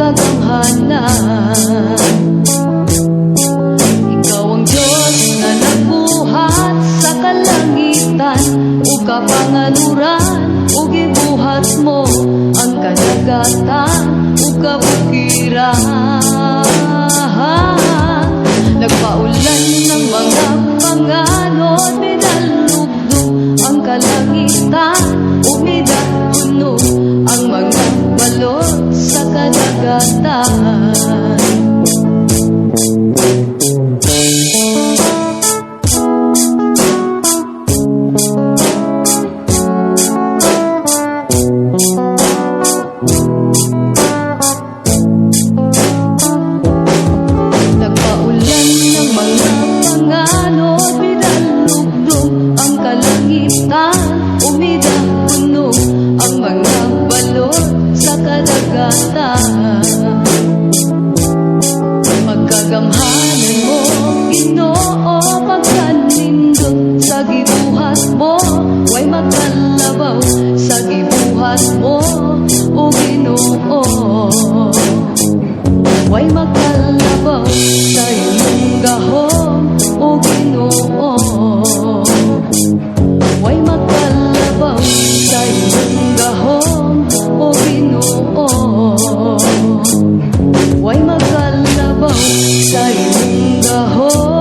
kagamhanan. Ikaw ang Diyos na nagbuhat sa kalangitan, ug kapangaluran, ug gibuhat mo ang kadagatan ug kabukiran. Nagpaulan ng mga panganod, minalugdog ang kalangitan, umidahunog ang mga balot sa kadagatan. Umidahunog ang mga balot sa kadagatan. Pagkagamhanan mo, Ginoo, pagkanindot sa gibuhat mo, way makalabaw sa gibuhat mo, o Ginoo. Way makalabaw sa iyong gahom, o Ginoo. Way makalabaw sa iyong gahom, o Ginoo. Way makalabaw sa iyong gahom.